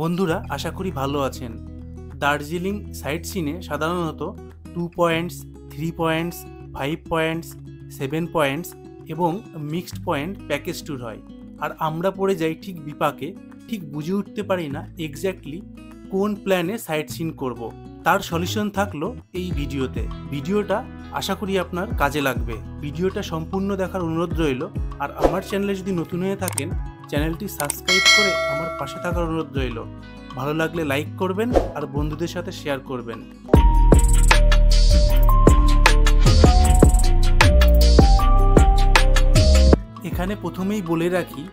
বন্ধুরা আশা করি ভালো আছেন। দার্জিলিং সাইট সিনে সাধারণত 2 পয়েন্টস, 3 পয়েন্টস, 5 পয়েন্টস, 7 পয়েন্টস এবং মিক্সড পয়েন্ট প্যাকেজ ট্যুর হয়। আর আমরা পড়ে যাই ঠিক বিপাকে, ঠিক বুঝে উঠতে পারি না এক্স্যাক্টলি কোন প্ল্যানে সাইট সিন করব। তার সলিউশন থাকলো এই ভিডিওতে। ভিডিওটা আশা করি আপনার কাজে লাগবে। ভিডিওটা সম্পূর্ণ দেখার অনুরোধ রইল। আর আমার চ্যানেলে যদি নতুন হয়ে থাকেন, চ্যানেলটি সাবস্ক্রাইব করে আমার পাশে থাকার অনুরোধ রইল। ভালো লাগলে লাইক করবেন আর বন্ধুদের সাথে শেয়ার করবেন। এখানে প্রথমেই বলে রাখি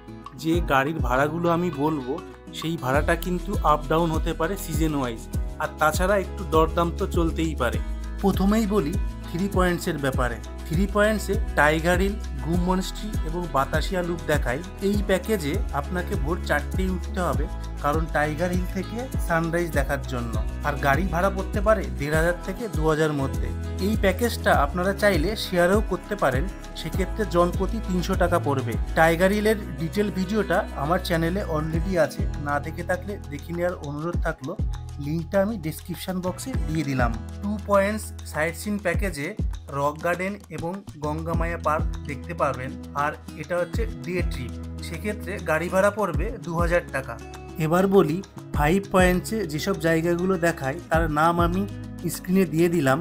যে গাড়ির ভাড়াগুলো আমি বলবো সেই ভাড়াটা কিন্তু আপ ডাউন হতে পারে সিজন ওয়াইজ, আর তাছাড়া একটু দরদাম তো চলতেই পারে। প্রথমেই বলি 3 পয়েন্টসের ব্যাপারে। 3 পয়েন্টসে টাইগার হিল, গুম মনস্ট্রি এবং বাতাসিয়া লুপ দেখায়। এই প্যাকেজে আপনাকে ভোর 4টেই উঠতে হবে, কারণ টাইগার হিল থেকে সানরাইজ দেখার জন্য। আর গাড়ি ভাড়া পড়তে পারে 1500 থেকে 2000 মধ্যে। এই প্যাকেজটা আপনারা চাইলে শেয়ারও করতে পারেন, সেক্ষেত্রে জনপ্রতি 300 টাকা পড়বে। টাইগার হিলের ডিটেল ভিডিওটা আমার চ্যানেলে অলরেডি আছে, না দেখে থাকলে দেখে নেওয়ার অনুরোধ থাকলো। লিঙ্কটা আমি ডিসক্রিপশন বক্সে দিয়ে দিলাম। 2 পয়েন্টস সাইট সিন প্যাকেজে রক গার্ডেন এবং গঙ্গামায়া পার্ক দেখতে পারবেন। আর এটা হচ্ছে ডে ট্রিপ, সেক্ষেত্রে গাড়ি ভাড়া পড়বে 2000 টাকা। এবার বলি 5 পয়েন্টসে যেসব জায়গাগুলো দেখায় তার নাম আমি স্ক্রিনে দিয়ে দিলাম।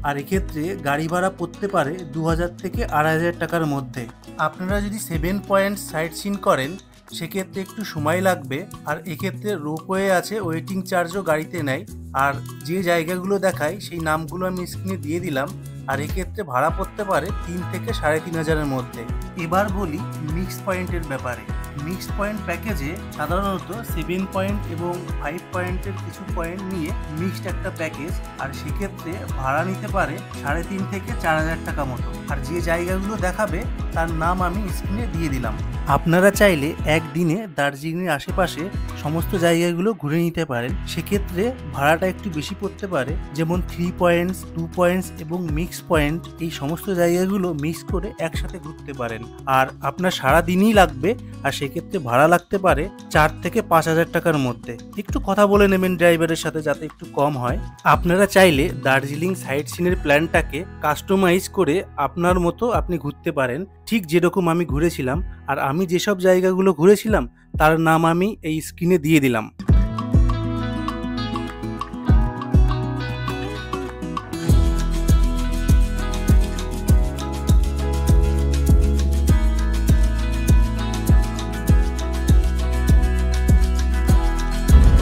আর এক্ষেত্রে গাড়ি ভাড়া পড়তে পারে 2000 থেকে 2500 টাকার মধ্যে। আপনারা যদি 7 পয়েন্টস সাইট সিন করেন সেক্ষেত্রে একটু সময় লাগবে। আর এক্ষেত্রে রোপওয়ে আছে, ওয়েটিং চার্জও গাড়িতে নেয়। আর যে জায়গাগুলো দেখায় সেই নামগুলো আমি স্ক্রিনে দিয়ে দিলাম। আর এক্ষেত্রে ভাড়া পড়তে পারে 3 থেকে 3500-এর মধ্যে। এবার বলি মিক্সড পয়েন্টের ব্যাপারে। মিক্সড পয়েন্ট প্যাকেজে সাধারণত 7 পয়েন্ট এবং 5 পয়েন্টের কিছু পয়েন্ট নিয়ে মিক্সড একটা প্যাকেজ। আর সেক্ষেত্রে ভাড়া নিতে পারে 3.5 থেকে 4000 টাকা মতো। আর যে জায়গাগুলো দেখাবে তার নাম আমি স্ক্রিনে দিয়ে দিলাম। আপনারা চাইলে একদিনে দার্জিলিংয়ের আশেপাশে সমস্ত জায়গাগুলো ঘুরে নিতে পারেন, সেক্ষেত্রে ভাড়াটা একটু বেশি পড়তে পারে। যেমন 3 পয়েন্টস, 2 পয়েন্টস এবং মিক্স পয়েন্ট, এই সমস্ত জায়গাগুলো মিক্স করে একসাথে ঘুরতে পারেন। আর আপনার সারা দিনই লাগবে, আর সেক্ষেত্রে ভাড়া লাগতে পারে 4 থেকে 5000 টাকার মধ্যে। একটু কথা বলে নেবেন ড্রাইভারের সাথে যাতে একটু কম হয়। আপনারা চাইলে দার্জিলিং সাইট সিনের প্ল্যানটাকে কাস্টমাইজ করে আপনার মতো আপনি ঘুরতে পারেন, ঠিক যেরকম আমি ঘুরেছিলাম। আর আমি যেসব জায়গাগুলো ঘুরেছিলাম তার নাম আমি এই স্ক্রিনে দিয়ে দিলাম।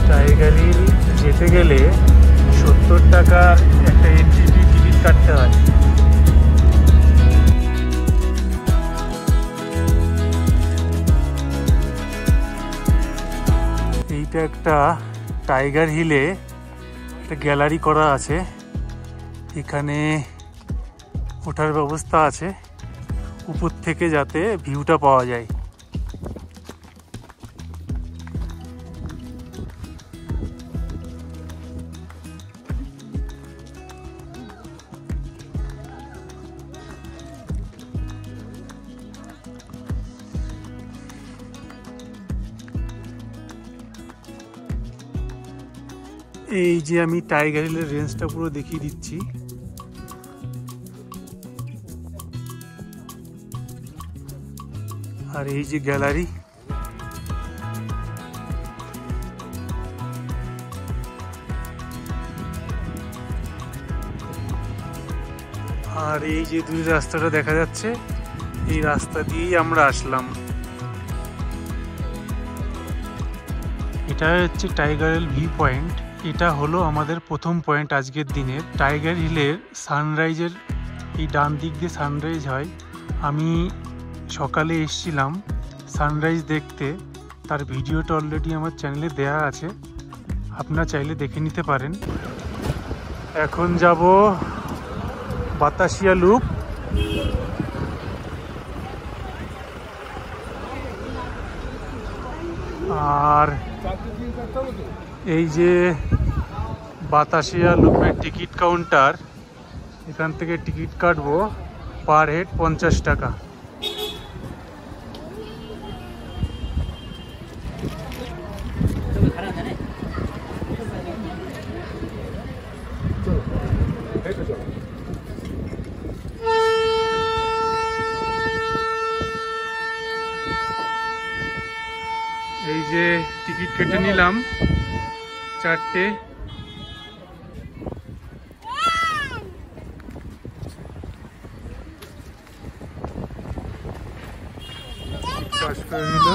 টাইগার হিল যেতে গেলে 70 টাকার একটা এন্ট্রি টিকিট কাটতে হয়। এইটা একটা টাইগার হিলে একটা গ্যালারি করা আছে, এখানে ওঠার ব্যবস্থা আছে উপর থেকে যাতে ভিউটা পাওয়া যায়। এই যে আমি টাইগার হিলের রেঞ্জটা পুরো দেখিয়ে দিচ্ছি। আর এই যে গ্যালারি, আর এই যে দুই রাস্তাটা দেখা যাচ্ছে, এই রাস্তা দিয়েই আমরা আসলাম। এটা হচ্ছে টাইগার হিল ভিউ পয়েন্ট। এটা হলো আমাদের প্রথম পয়েন্ট আজকের দিনের। টাইগার হিলের সানরাইজের এই ডান দিক দিয়ে সানরাইজ হয়। আমি সকালে এসেছিলাম সানরাইজ দেখতে, তার ভিডিওটা অলরেডি আমার চ্যানেলে দেয়া আছে, আপনারা চাইলে দেখে নিতে পারেন। এখন যাব বাতাসিয়া লুপ। আর এই যে বাতাসিয়া লুপের টিকিট কাউন্টার, এখান থেকে টিকিট কাটবো পার হেড 50 টাকা। কেটে নিলাম 4টে। চাষ করে নিল।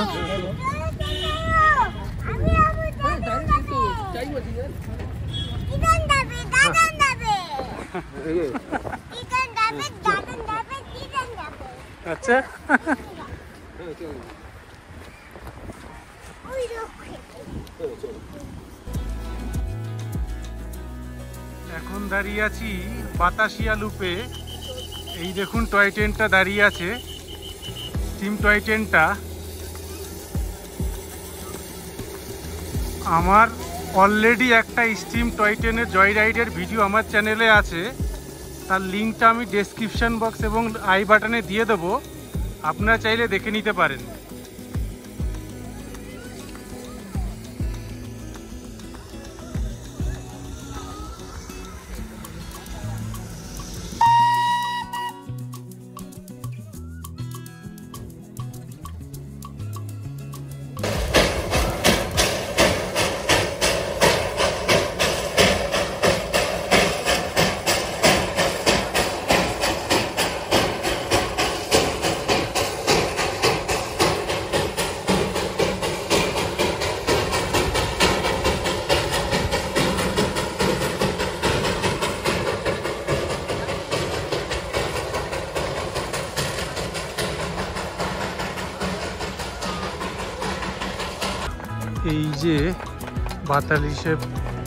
আচ্ছা, এখন দাঁড়িয়ে আছি বাতাসিয়া লুপে। এই দেখুন টয় ট্রেনটা দাঁড়িয়ে আছে, স্টিম টয় ট্রেনটা। আমার অলরেডি একটা স্টিম টয় ট্রেনের জয় রাইডের ভিডিও আমার চ্যানেলে আছে, তার লিঙ্কটা আমি ডেসক্রিপশন বক্স এবং আই বাটনে দিয়ে দেবো, আপনারা চাইলে দেখে নিতে পারেন।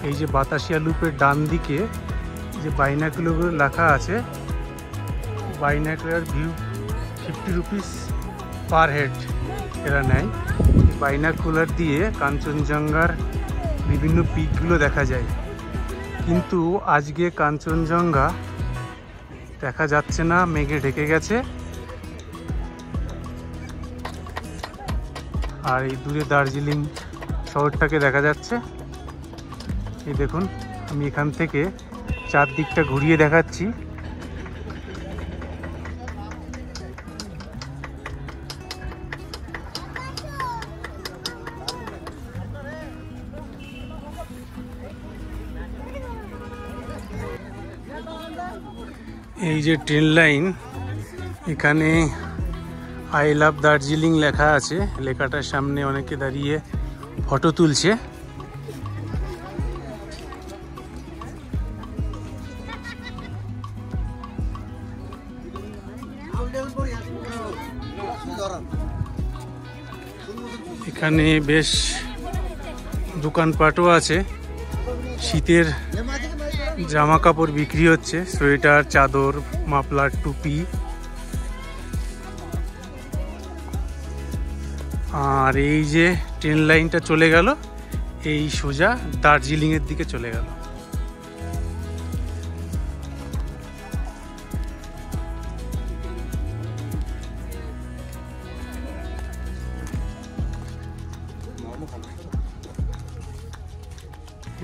এই যে বাতাসিয়া লুপের ডান দিকে যে বাইনাকুলার লেখা আছে, binocular view 50 rupees per head এরা নেয়। বাইনাকুলার দিয়ে কাঞ্চনজঙ্ঘার বিভিন্ন পিকগুলো দেখা যায়, কিন্তু আজকে কাঞ্চনজঙ্ঘা দেখা যাচ্ছে না, মেঘে ঢেকে গেছে। আর এই দূরে দার্জিলিং শহরটাকে দেখা যাচ্ছে। এই দেখুন, আমি এখান থেকে চারদিকটা ঘুরিয়ে দেখাচ্ছি। এই যে ট্রেন লাইন, এখানে আই লাভ দার্জিলিং লেখা আছে। লেখাটার সামনে অনেকে দাঁড়িয়ে ফটো তুলছে। এখানে বেশ দোকানপাটও আছে, শীতের জামা কাপড় বিক্রি হচ্ছে, সোয়েটার, চাদর, মাফলার, টুপি। আর এই যে ট্রেন লাইনটা চলে গেল, এই সোজা দার্জিলিংয়ের দিকে চলে গেল।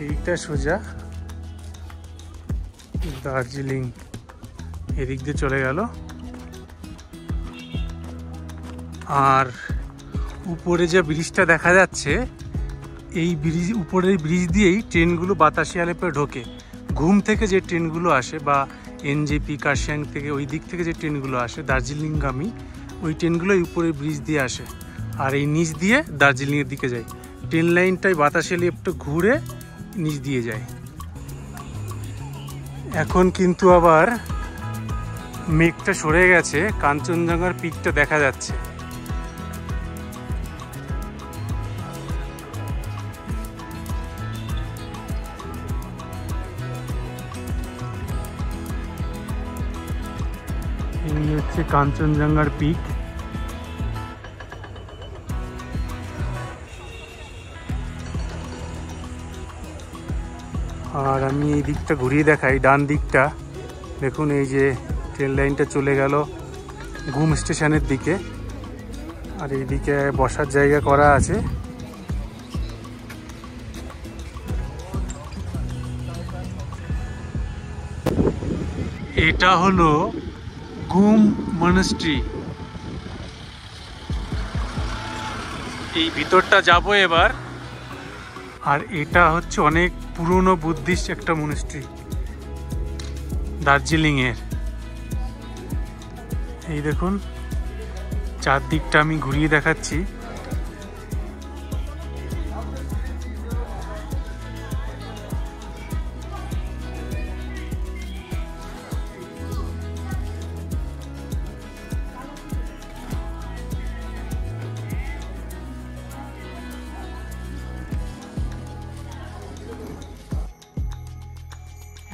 এইটা সোজা দার্জিলিং এদিক দিয়ে চলে গেল। আর উপরে যে ব্রিজটা দেখা যাচ্ছে, এই ব্রিজ, উপরের ব্রিজ দিয়েই ট্রেনগুলো বাতাসিয়া লুপে ঢোকে। ঘুম থেকে যে ট্রেনগুলো আসে বা এনজেপি কার্শিয়াং থেকে ওই দিক থেকে যে ট্রেনগুলো আসে দার্জিলিংগামী, ওই ট্রেনগুলো উপরের ব্রিজ দিয়ে আসে আর এই নিচ দিয়ে দার্জিলিংয়ের দিকে যায়। ট্রেন লাইনটাই বাতাসিয়া লুপটা ঘুরে নিচ দিয়ে যায়। এখন কিন্তু আবার মেঘটা সরে গেছে, কাঞ্চনজঙ্ঘার পিকটা দেখা যাচ্ছে। এই হচ্ছে কাঞ্চনজঙ্ঘার পিক। আর আমি এই দিকটা ঘুরিয়ে দেখাই, ডান দিকটা দেখুন, এই যে ট্রেন লাইনটা চলে গেল ঘুম স্টেশনের দিকে। আর এইদিকে বসার জায়গা করা আছে। এটা হলো গুম মনাস্ট্রি। এই ভিতরটা যাবো এবার। আর এটা হচ্ছে অনেক পুরনো বুদ্ধিস্ট একটা মনিস্ট্রি দার্জিলিংয়ের। এই দেখুন চারদিকটা আমি ঘুরিয়ে দেখাচ্ছি।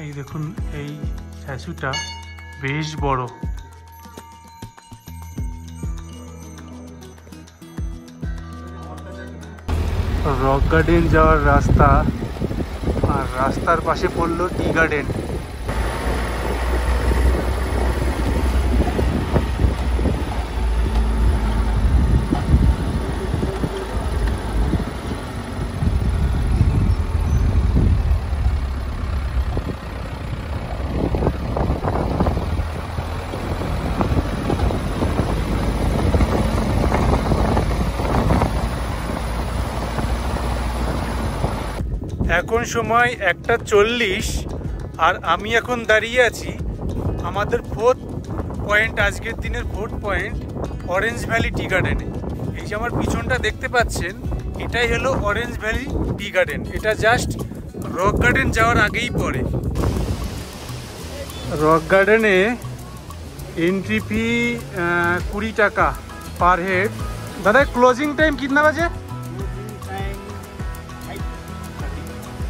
এই দেখুন এই স্ট্যাচুটা বেশ বড়। রক গার্ডেন যাওয়ার রাস্তা, আর রাস্তার পাশে পড়লো টি গার্ডেন। এখন সময় 1:40 আর আমি এখন দাঁড়িয়ে আছি আমাদের 4th পয়েন্ট, আজকের দিনের 4th পয়েন্ট অরেঞ্জ ভ্যালি টি গার্ডেনে। এই যে আমার পিছনটা দেখতে পাচ্ছেন, এটাই হলো অরেঞ্জ ভ্যালি টি গার্ডেন। এটা জাস্ট রক গার্ডেন যাওয়ার আগেই পড়ে। রক গার্ডেনে এন্ট্রি ফি 20 টাকা পার হেড। দাদা ক্লোজিং টাইম कितना बजे?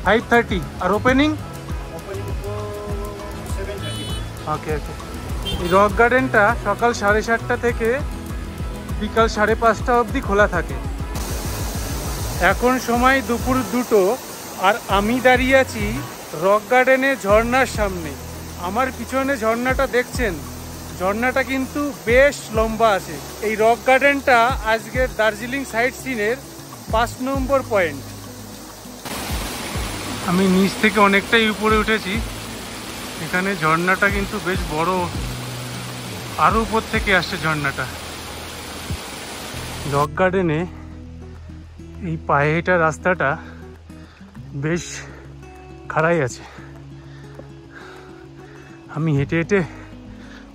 5:30 আর ওপেনিং? ওকে ওকে। এই রক গার্ডেনটা সকাল 7:30 থেকে বিকাল 5:30 অবধি খোলা থাকে। এখন সময় দুপুর 2টো আর আমি দাঁড়িয়ে আছি রক গার্ডেনে ঝর্ণার সামনে। আমার পিছনে ঝর্ণাটা দেখছেন, ঝর্ণাটা কিন্তু বেশ লম্বা আছে। এই রক গার্ডেনটা আজকের দার্জিলিং সাইট সিনের 5 নম্বর পয়েন্ট। আমি নিচ থেকে অনেকটাই উপরে উঠেছি। এখানে ঝর্ণাটা কিন্তু বেশ বড়, আরো উপর থেকে আসছে ঝর্ণাটা। রক গার্ডেনে এই পায়ে হেঁটা রাস্তাটা বেশ খাড়াই আছে। আমি হেঁটে হেঁটে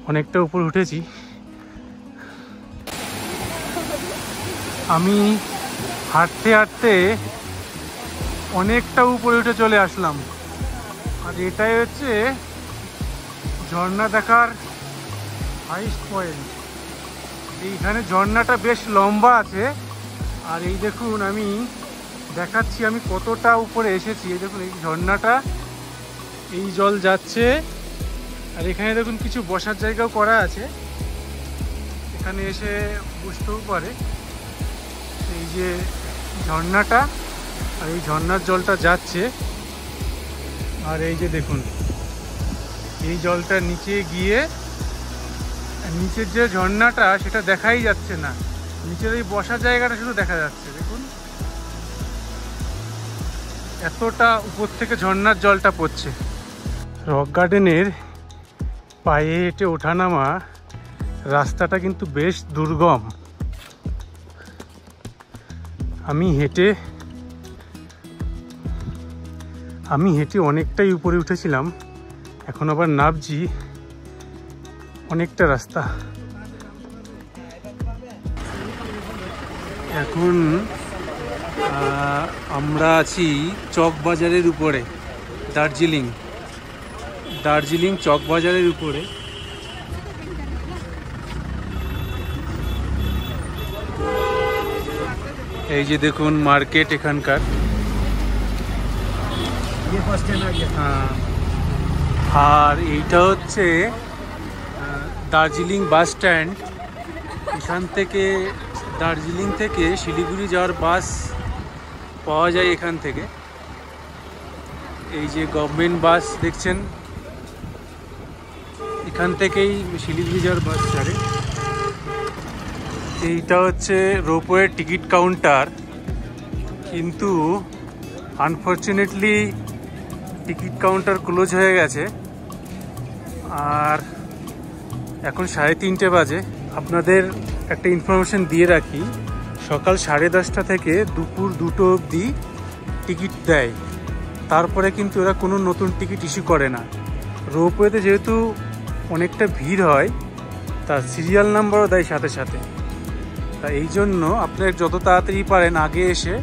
অনেকটা উপর উঠেছি। আমি হাঁটতে হাঁটতে অনেকটা উপরে উঠে চলে আসলাম। আর এটাই হচ্ছে ঝর্ণা দেখার হাইস্ট পয়েন্ট। এইখানে ঝর্ণাটা বেশ লম্বা আছে। আর এই দেখুন আমি দেখাচ্ছি আমি কতটা উপরে এসেছি। এই দেখুন এই ঝর্ণাটা, এই জল যাচ্ছে। আর এখানে দেখুন কিছু বসার জায়গাও করা আছে, এখানে এসে বসতেও পারে। এই যে ঝর্ণাটা, আর এই ঝর্ণার জলটা যাচ্ছে। আর এই যে দেখুন এই জলটা নিচে গিয়ে নিচের যে ঝর্ণাটা সেটা দেখাই যাচ্ছে না, নিচের এই বসার জায়গাটা শুধু দেখা যাচ্ছে। দেখুন এতটা উপর থেকে ঝর্ণার জলটা পড়ছে। রক গার্ডেনের পায়ে হেঁটে ওঠানামা রাস্তাটা কিন্তু বেশ দুর্গম। আমি হেঁটে অনেকটাই উপরে উঠেছিলাম, এখন আবার নামছি অনেকটা রাস্তা। এখন আমরা আছি চক বাজারের উপরে, দার্জিলিং চক বাজারের উপরে। এই যে দেখুন মার্কেট এখানকার। আর এইটা হচ্ছে দার্জিলিং বাস স্ট্যান্ড। এখান থেকে দার্জিলিং থেকে শিলিগুড়ি যাওয়ার বাস পাওয়া যায় এখান থেকে। এই যে গভর্নমেন্ট বাস দেখছেন, এখান থেকেই শিলিগুড়ি যাওয়ার বাস ছাড়ে। এইটা হচ্ছে রোপওয়ের টিকিট কাউন্টার, কিন্তু আনফর্চুনেটলি টিকিট কাউন্টার ক্লোজ হয়ে গেছে। আর এখন 3:30 বাজে। আপনাদের একটা ইনফরমেশন দিয়ে রাখি, সকাল 10:30 থেকে দুপুর 2টো অবধি টিকিট দেয়, তারপরে কিন্তু ওরা কোনো নতুন টিকিট ইস্যু করে না। রোপওয়েতে যেহেতু অনেকটা ভিড় হয়, তার সিরিয়াল নাম্বারও দেয় সাথে সাথে। তা এই জন্য আপনারা যত তাড়াতাড়ি পারেন আগে এসে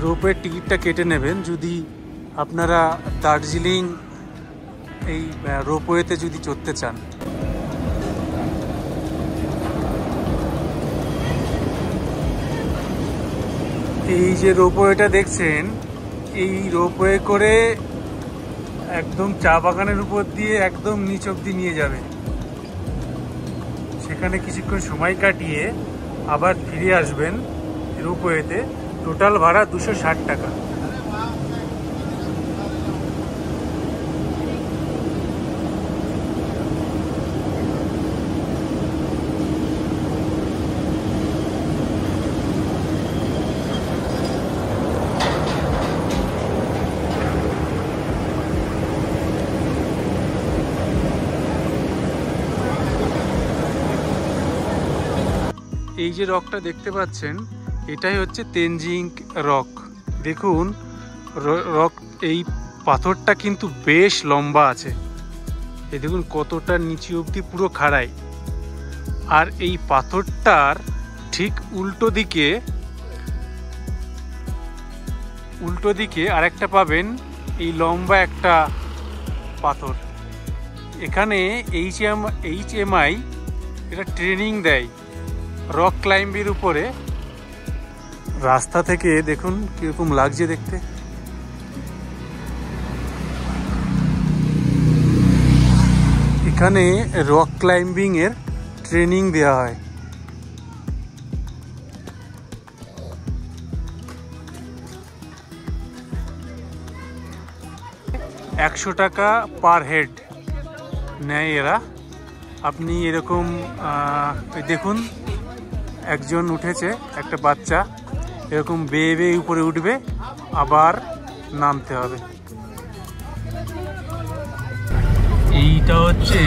রোপওয়ের টিকিটটা কেটে নেবেন, যদি আপনারা দার্জিলিং এই রোপওয়েতে যদি চড়তে চান। এই যে রোপওয়েটা দেখছেন, এই রোপওয়ে করে একদম চা বাগানের উপর দিয়ে একদম নিচ অব্দি নিয়ে যাবে। সেখানে কিছুক্ষণ সময় কাটিয়ে আবার ফিরে আসবেন রোপওয়েতে। টোটাল ভাড়া 260 টাকা। এই যে রকটা দেখতে পাচ্ছেন, এটাই হচ্ছে তেনজিং রক। দেখুন রক, এই পাথরটা কিন্তু বেশ লম্বা আছে। এই দেখুন কতটা নিচে অবধি পুরো খাড়াই। আর এই পাথরটার ঠিক উল্টো দিকে আরেকটা পাবেন এই লম্বা একটা পাথর। এখানে HMI এটা ট্রেনিং দেয় রক ক্লাইম্বের উপরে। রাস্তা থেকে দেখুন কিরকম লাগছে দেখতে। এখানে রক ক্লাইম্বিং এর ট্রেনিং দেওয়া হয়। $100 টাকা পার হেড নেয় এরা। আপনি এরকম দেখুন, একজন উঠেছে, একটা বাচ্চা এরকম বেয়ে বেয়ে উপরে উঠবে, আবার নামতে হবে। এইটা হচ্ছে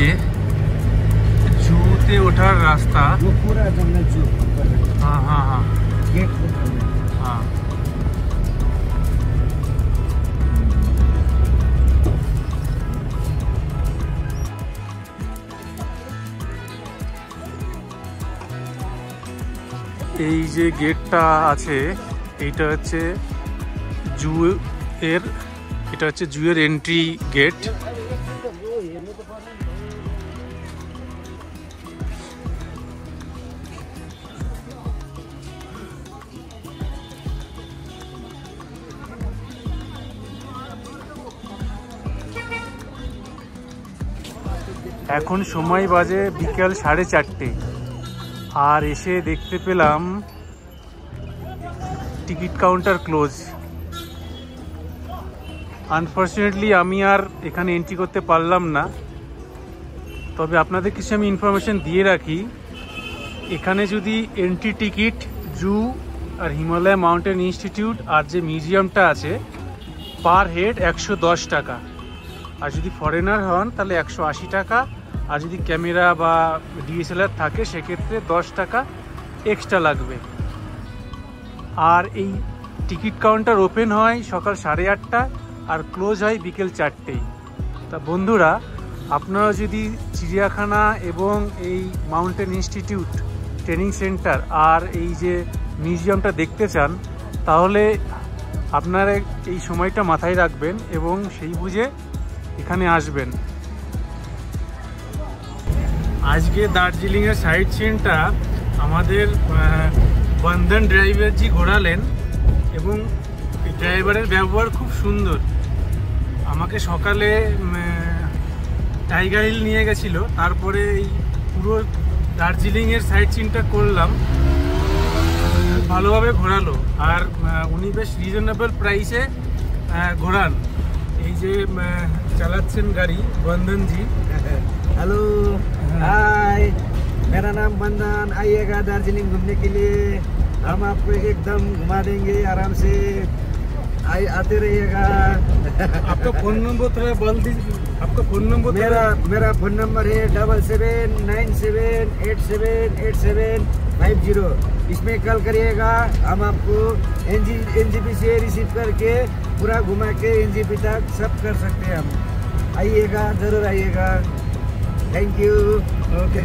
জুতে ওঠার রাস্তা। হ্যাঁ হ্যাঁ হ্যাঁ হ্যাঁ। এই যে গেটটা আছে, এইটা হচ্ছে জুয়ের এন্ট্রি গেট। এখন সময় বাজে বিকেল 4:30, আর এসে দেখতে পেলাম টিকিট কাউন্টার ক্লোজ। আনফর্চুনেটলি আমি আর এখানে এন্ট্রি করতে পারলাম না। তবে আপনাদের কিছু আমি ইনফরমেশন দিয়ে রাখি। এখানে যদি এন্ট্রি টিকিট জু আর হিমালয় মাউন্টেন ইনস্টিটিউট আর যে মিউজিয়ামটা আছে, পার হেড 110 টাকা। আর যদি ফরেনার হন তাহলে 180 টাকা। আর যদি ক্যামেরা বা DSLR থাকে সেক্ষেত্রে 10 টাকা এক্সট্রা লাগবে। আর এই টিকিট কাউন্টার ওপেন হয় সকাল 8:30 আর ক্লোজ হয় বিকেল 4টেই। তা বন্ধুরা, আপনারা যদি চিড়িয়াখানা এবং এই মাউন্টেন ইনস্টিটিউট ট্রেনিং সেন্টার আর এই যে মিউজিয়ামটা দেখতে চান, তাহলে আপনারা এই সময়টা মাথায় রাখবেন এবং সেই বুঝে এখানে আসবেন। আজকে দার্জিলিংয়ের সাইট সিনটা আমাদের বন্ধন ড্রাইভারজি ঘোরালেন এবং ড্রাইভারের ব্যবহার খুব সুন্দর। আমাকে সকালে টাইগার হিল নিয়ে গেছিল, তারপরে এই পুরো দার্জিলিংয়ের সাইট সিনটা করলাম, ভালোভাবে ঘোরালো। আর উনি বেশ রিজনেবল প্রাইসে ঘোরান। এই যে চালাচ্ছেন গাড়ি बंधन जी। हेलो, हाय, मेरा नाम बंधन। आइएगा दार्जिलिंग घूमने के लिए, हम आपको एकदम घुमा देंगे आराम से। आते रहिएगा। आपका फोन नंबर थोड़ा बोल दीजिए। आपका फोन नंबर? मेरा फोन नंबर है 7797878787। 50। इसमें कॉल करिएगा, हम आपको एनजीपी से रिसीव करके पूरा घुमा के एनजीपी तक सब कर सकते हैं हम। आइएगा, जरूर आइएगा। Thank you. Okay,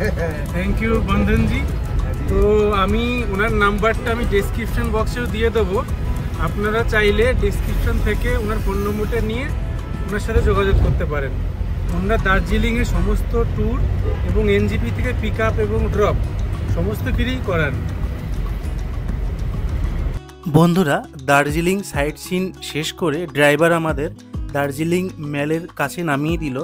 thank you বন্ধনজি। তো আমি ওনার নাম্বারটা আমি ডেসক্রিপশন বক্সেও দিয়ে দেবো, আপনারা চাইলে ডেসক্রিপশন থেকে ওনার ফোন নম্বরটা নিয়ে ওনার সাথে যোগাযোগ করতে পারেন। ওনারা দার্জিলিংয়ে সমস্ত ট্যুর এবং এনজিপি থেকে পিক আপ এবং ড্রপ সমস্ত ফ্রি করান। বন্ধুরা, দার্জিলিং সাইট সিন শেষ করে ড্রাইভার আমাদের দার্জিলিং ম্যালের কাছে নামিয়ে দিল।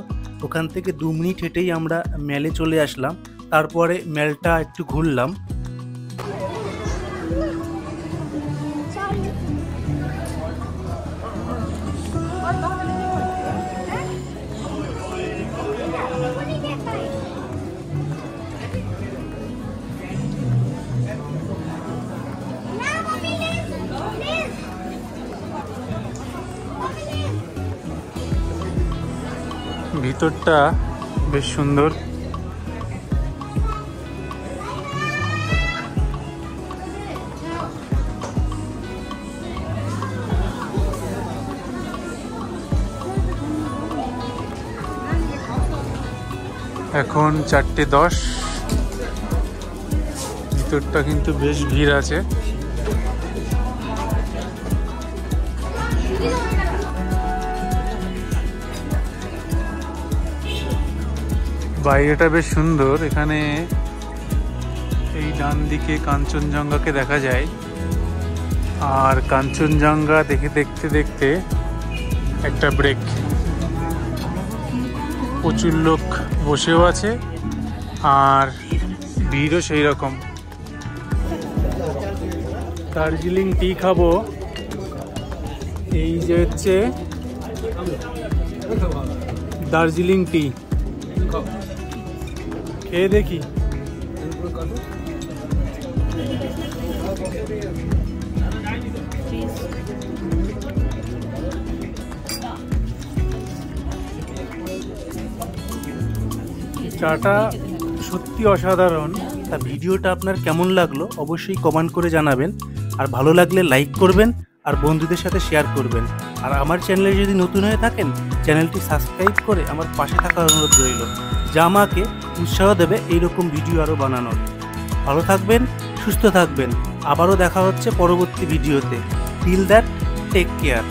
ওখান থেকে 2 মিনিট হেঁটেই আমরা ম্যালে চলে আসলাম। তারপরে ম্যালটা একটু ঘুরলাম। ভিতরটা বেশ সুন্দর। এখন 4:10। ভিতরটা কিন্তু বেশ ভিড় আছে। বাইরেটা বেশ সুন্দর। এখানে এই ডান দিকে কাঞ্চনজঙ্ঘাকে দেখা যায়, আর কাঞ্চনজঙ্ঘা দেখতে দেখতে একটা ব্রেক। প্রচুর লোক বসেও আছে আর ভিড়ও সেই রকম। দার্জিলিং টি খাবো। এই যে হচ্ছে দার্জিলিং টি, খেয়ে দেখি। চাটা সত্যি অসাধারণ। তা ভিডিওটা আপনার কেমন লাগলো অবশ্যই কমেন্ট করে জানাবেন, আর ভালো লাগলে লাইক করবেন আর বন্ধুদের সাথে শেয়ার করবেন। আর আমার চ্যানেলে যদি নতুন হয়ে থাকেন, চ্যানেলটি সাবস্ক্রাইব করে আমার পাশে থাকার অনুরোধ রইল, যা আমাকে উৎসাহ দেবে এইরকম ভিডিও আরও বানানোর। ভালো থাকবেন, সুস্থ থাকবেন। আবারও দেখা হচ্ছে পরবর্তী ভিডিওতে। Till that, take care.